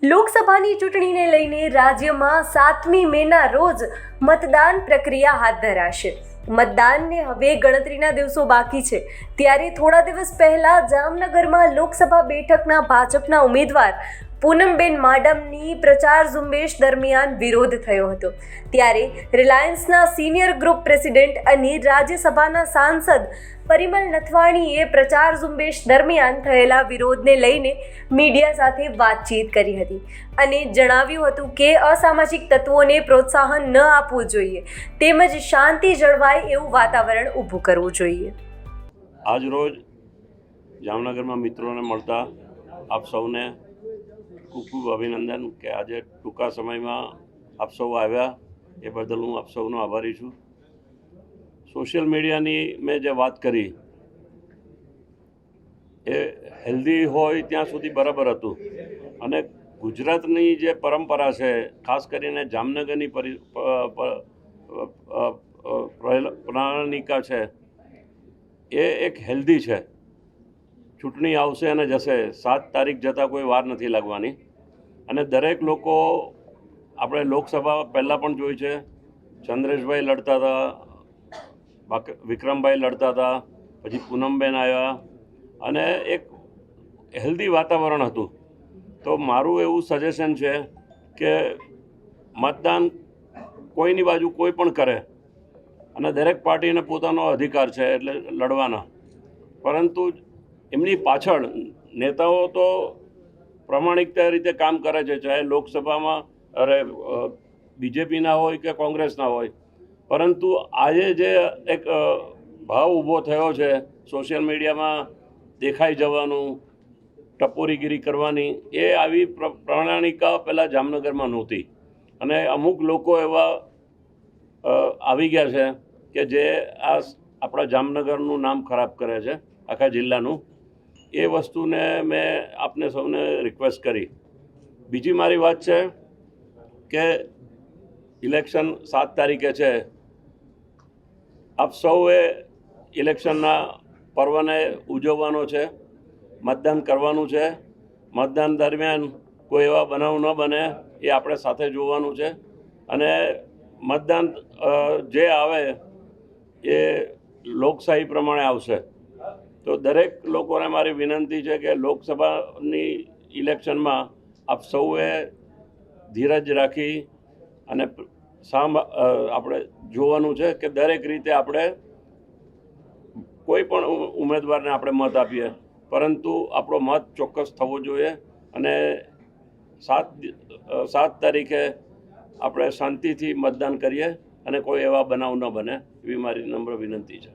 લોકસભાની ચૂંટણીને લઈને રાજ્યમાં 7મી મેના રોજ મતદાન પ્રક્રિયા હાથ ધરાશે। મતદાનને હવે ગણતરીના દિવસો બાકી છે, ત્યારે થોડા દિવસ પહેલા જામનગરમાં લોકસભા બેઠકના ભાજપના ઉમેદવાર પૂનમબેન માડમની પ્રચાર ઝુંબેશ દરમિયાન વિરોધ થયો હતો। ત્યારે રિલાયન્સના સિનિયર ગ્રુપ પ્રેસિડેન્ટ અને રાજ્યસભાના સાંસદ પરિમલ નથવાણીએ પ્રચાર ઝુંબેશ દરમિયાન થયેલા વિરોધને લઈને મીડિયા સાથે વાતચીત કરી હતી અને જણાવ્યું હતું કે અસામાજિક તત્વોને પ્રોત્સાહન ન આપવું જોઈએ તેમજ શાંતિ જળવાય એવું વાતાવરણ ઊભું કરવું જોઈએ। આજ રોજ જામનગરમાં મિત્રોને મળતા આપ સૌને ખૂબ ખૂબ અભિનંદન કે આજે ટૂંકા સમયમાં આપ સૌ આવ્યા એ બદલ હું આપ સૌનો આભારી છું। સોશિયલ મીડિયાની મેં જે વાત કરી એ હેલ્ધી હોય ત્યાં સુધી બરાબર હતું અને ગુજરાતની જે પરંપરા છે, ખાસ કરીને જામનગરની પ્રણાલિકા છે એ એક હેલ્ધી છે। ચૂંટણી આવશે અને જશે, 7 તારીખ જતાં કોઈ વાર નથી લાગવાની અને દરેક લોકો આપણે લોકસભા પહેલાં પણ જોઈ છે, ચંદ્રેશભાઈ લડતા હતા, વિક્રમભાઈ લડતા હતા, પછી પૂનમબેન આવ્યા અને એક હેલ્ધી વાતાવરણ હતું। તો મારું એવું સજેશન છે કે મતદાન કોઈની બાજુ કોઈ પણ કરે અને દરેક પાર્ટીને પોતાનો અધિકાર છે એટલે લડવાના, પરંતુ એમની પાછળ નેતાઓ તો પ્રામાણિકતા રીતે કામ કરે છે, ચાહે લોકસભામાં બીજેપીના હોય કે કોંગ્રેસના હોય, પરંતુ આજે જે એક ભાવ ઊભો થયો છે સોશિયલ મીડિયામાં દેખાઈ જવાનું, ટપોરીગીરી કરવાની, એ આવી પ્રણાલિકા પહેલાં જામનગરમાં નહોતી અને અમુક લોકો એવા આવી ગયા છે કે જે આ આપણા જામનગરનું નામ ખરાબ કરે છે, આખા જિલ્લાનું। એ વસ્તુને મેં આપને સૌને રિક્વેસ્ટ કરી। બીજી મારી વાત છે કે ઇલેક્શન 7 તારીખે છે, આપ સૌએ ઇલેક્શનના પર્વને ઉજવવાનો છે, મતદાન કરવાનું છે। મતદાન દરમિયાન કોઈ એવા બનાવ ન બને એ આપણે સાથે જોવાનું છે અને મતદાન જે આવે એ લોકશાહી પ્રમાણે આવશે। તો દરેક લોકોને મારી વિનંતી છે કે લોકસભાની ઇલેક્શનમાં આપ સૌએ ધીરજ રાખી અને આપણે જોવાનું છે કે દરેક રીતે આપણે કોઈ પણ ઉમેદવારને આપણે મત આપીએ, પરંતુ આપણો મત ચોક્કસ થવો જોઈએ અને 7 તારીખે આપણે શાંતિથી મતદાન કરીએ અને કોઈ એવા બનાવ ન બને એવી મારી નમ્ર વિનંતી છે।